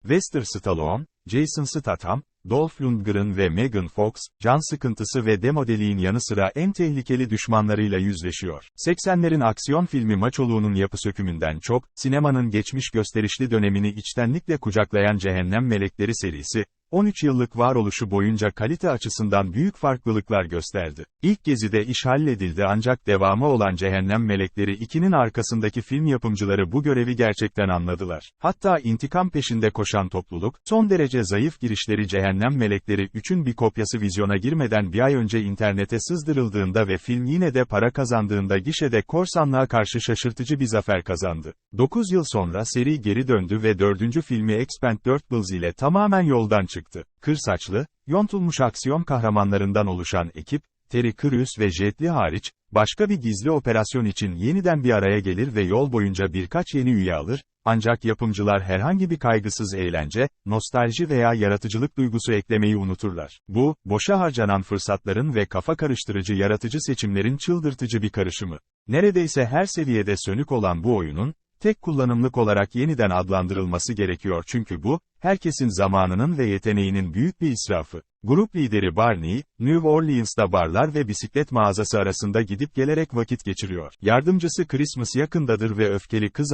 Sylvester Stallone, Jason Statham, Dolph Lundgren ve Megan Fox, can sıkıntısı ve demodeliğin yanı sıra en tehlikeli düşmanlarıyla yüzleşiyor. 80'lerin aksiyon filmi maçoluğunun yapı sökümünden çok, sinemanın geçmiş gösterişli dönemini içtenlikle kucaklayan Cehennem Melekleri serisi, 13 yıllık varoluşu boyunca kalite açısından büyük farklılıklar gösterdi. İlk gezide iş halledildi ancak devamı olan Cehennem Melekleri 2'nin arkasındaki film yapımcıları bu görevi gerçekten anladılar. Hatta intikam peşinde koşan topluluk, son derece zayıf girişleri Cehennem Melekleri 3'ün bir kopyası vizyona girmeden bir ay önce internete sızdırıldığında ve film yine de para kazandığında gişede korsanlığa karşı şaşırtıcı bir zafer kazandı. 9 yıl sonra seri geri döndü ve 4. filmi Expendables ile tamamen yoldan çıktı. Kırsaçlı, yontulmuş aksiyon kahramanlarından oluşan ekip, Terry Crews ve Jet Li hariç, başka bir gizli operasyon için yeniden bir araya gelir ve yol boyunca birkaç yeni üye alır, ancak yapımcılar herhangi bir kaygısız eğlence, nostalji veya yaratıcılık duygusu eklemeyi unuturlar. Bu, boşa harcanan fırsatların ve kafa karıştırıcı yaratıcı seçimlerin çıldırtıcı bir karışımı. Neredeyse her seviyede sönük olan bu oyunun, tek kullanımlık olarak yeniden adlandırılması gerekiyor çünkü bu, herkesin zamanının ve yeteneğinin büyük bir israfı. Grup lideri Barney, New Orleans'ta barlar ve bisiklet mağazası arasında gidip gelerek vakit geçiriyor. Yardımcısı Christmas yakındadır ve öfkeli kız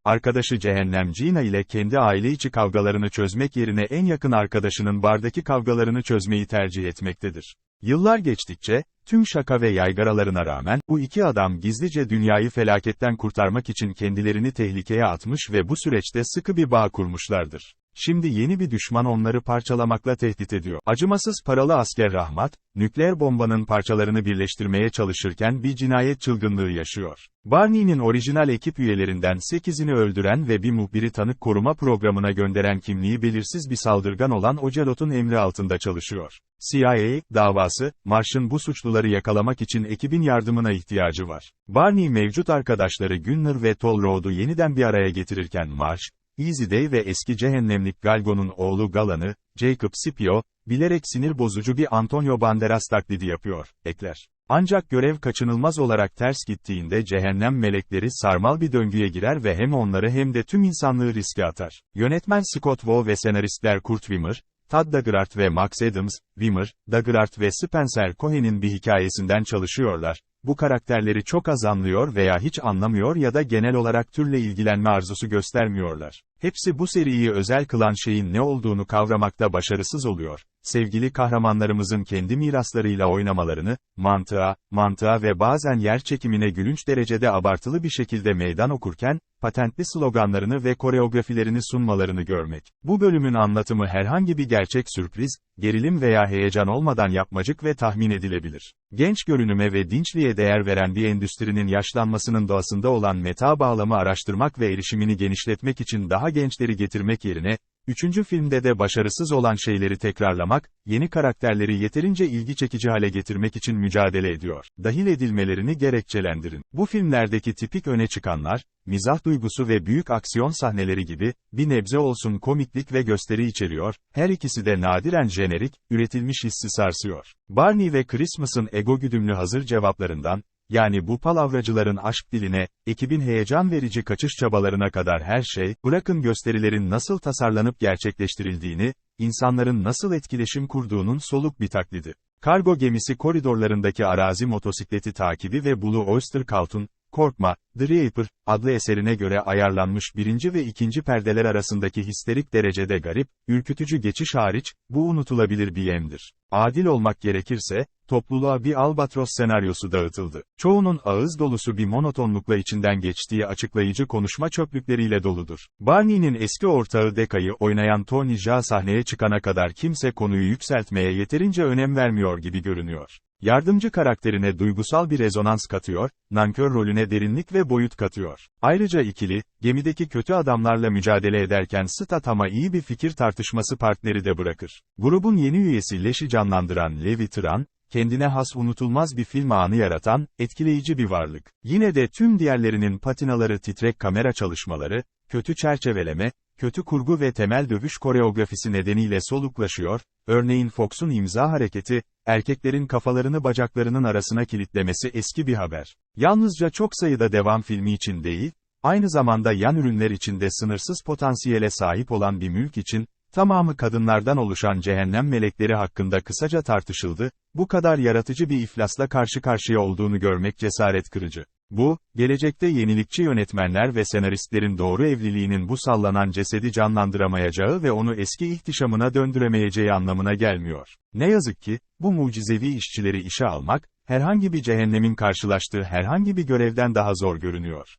arkadaşı Cehennem Gina ile kendi aile içi kavgalarını çözmek yerine en yakın arkadaşının bardaki kavgalarını çözmeyi tercih etmektedir. Yıllar geçtikçe, tüm şaka ve yaygaralarına rağmen, bu iki adam gizlice dünyayı felaketten kurtarmak için kendilerini tehlikeye atmış ve bu süreçte sıkı bir bağ kurmuşlardır. Şimdi yeni bir düşman onları parçalamakla tehdit ediyor. Acımasız paralı asker Rahmat, nükleer bombanın parçalarını birleştirmeye çalışırken bir cinayet çılgınlığı yaşıyor. Barney'nin orijinal ekip üyelerinden 8'ini öldüren ve bir muhbiri tanık koruma programına gönderen kimliği belirsiz bir saldırgan olan Ocelot'un emri altında çalışıyor. CIA, davası, Marsh'ın bu suçluları yakalamak için ekibin yardımına ihtiyacı var. Barney mevcut arkadaşları Gunnar ve Toll Road'u yeniden bir araya getirirken Marsh, Easy Day ve eski cehennemlik Galgo'nun oğlu Galan'ı, Jacob Scipio, bilerek sinir bozucu bir Antonio Banderas taklidi yapıyor, ekler. Ancak görev kaçınılmaz olarak ters gittiğinde cehennem melekleri sarmal bir döngüye girer ve hem onları hem de tüm insanlığı riske atar. Yönetmen Scott Waugh ve senaristler Kurt Wimmer, Todd Daggerath ve Max Adams, Wimmer, Daggerath ve Spencer Cohen'in bir hikayesinden çalışıyorlar. Bu karakterleri çok az anlıyor veya hiç anlamıyor ya da genel olarak türle ilgilenme arzusu göstermiyorlar. Hepsi bu seriyi özel kılan şeyin ne olduğunu kavramakta başarısız oluyor. Sevgili kahramanlarımızın kendi miraslarıyla oynamalarını, mantığa ve bazen yer çekimine gülünç derecede abartılı bir şekilde meydan okurken, patentli sloganlarını ve koreografilerini sunmalarını görmek. Bu bölümün anlatımı herhangi bir gerçek sürpriz, gerilim veya heyecan olmadan yapmacık ve tahmin edilebilir. Genç görünüme ve dinçliğe değer veren bir endüstrinin yaşlanmasının doğasında olan meta bağlamı araştırmak ve erişimini genişletmek için daha gençleri getirmek yerine, 3. filmde de başarısız olan şeyleri tekrarlamak, yeni karakterleri yeterince ilgi çekici hale getirmek için mücadele ediyor. Dahil edilmelerini gerekçelendirin. Bu filmlerdeki tipik öne çıkanlar, mizah duygusu ve büyük aksiyon sahneleri gibi, bir nebze olsun komiklik ve gösteri içeriyor, her ikisi de nadiren jenerik, üretilmiş hissi sarsıyor. Barney ve Christmas'ın ego güdümlü hazır cevaplarından, yani bu palavracıların aşk diline, ekibin heyecan verici kaçış çabalarına kadar her şey, bırakın gösterilerin nasıl tasarlanıp gerçekleştirildiğini, insanların nasıl etkileşim kurduğunun soluk bir taklidi. Kargo gemisi koridorlarındaki arazi motosikleti takibi ve Blue Oyster Cult'un, Korkma, The Reaper, adlı eserine göre ayarlanmış 1. ve 2. perdeler arasındaki histerik derecede garip, ürkütücü geçiş hariç, bu unutulabilir bir yemdir. Adil olmak gerekirse, topluluğa bir Albatros senaryosu dağıtıldı. Çoğunun ağız dolusu bir monotonlukla içinden geçtiği açıklayıcı konuşma çöplükleriyle doludur. Barney'nin eski ortağı Deca'yı oynayan Tony Jaa sahneye çıkana kadar kimse konuyu yükseltmeye yeterince önem vermiyor gibi görünüyor. Yardımcı karakterine duygusal bir rezonans katıyor, nankör rolüne derinlik ve boyut katıyor. Ayrıca ikili, gemideki kötü adamlarla mücadele ederken Statham'a iyi bir fikir tartışması partneri de bırakır. Grubun yeni üyesi Leş'i canlandıran Levi Tran, kendine has unutulmaz bir film anı yaratan, etkileyici bir varlık. Yine de tüm diğerlerinin patinaları titrek kamera çalışmaları, kötü çerçeveleme, kötü kurgu ve temel dövüş koreografisi nedeniyle soluklaşıyor, örneğin Fox'un imza hareketi, erkeklerin kafalarını bacaklarının arasına kilitlemesi eski bir haber. Yalnızca çok sayıda devam filmi için değil, Aynı zamanda yan ürünler içinde sınırsız potansiyele sahip olan bir mülk için, tamamı kadınlardan oluşan cehennem melekleri hakkında kısaca tartışıldı, bu kadar yaratıcı bir iflasla karşı karşıya olduğunu görmek cesaret kırıcı. Bu, gelecekte yenilikçi yönetmenler ve senaristlerin doğru evliliğinin bu sallanan cesedi canlandıramayacağı ve onu eski ihtişamına döndüremeyeceği anlamına gelmiyor. Ne yazık ki, bu mucizevi işçileri işe almak, herhangi bir cehennemin karşılaştığı herhangi bir görevden daha zor görünüyor.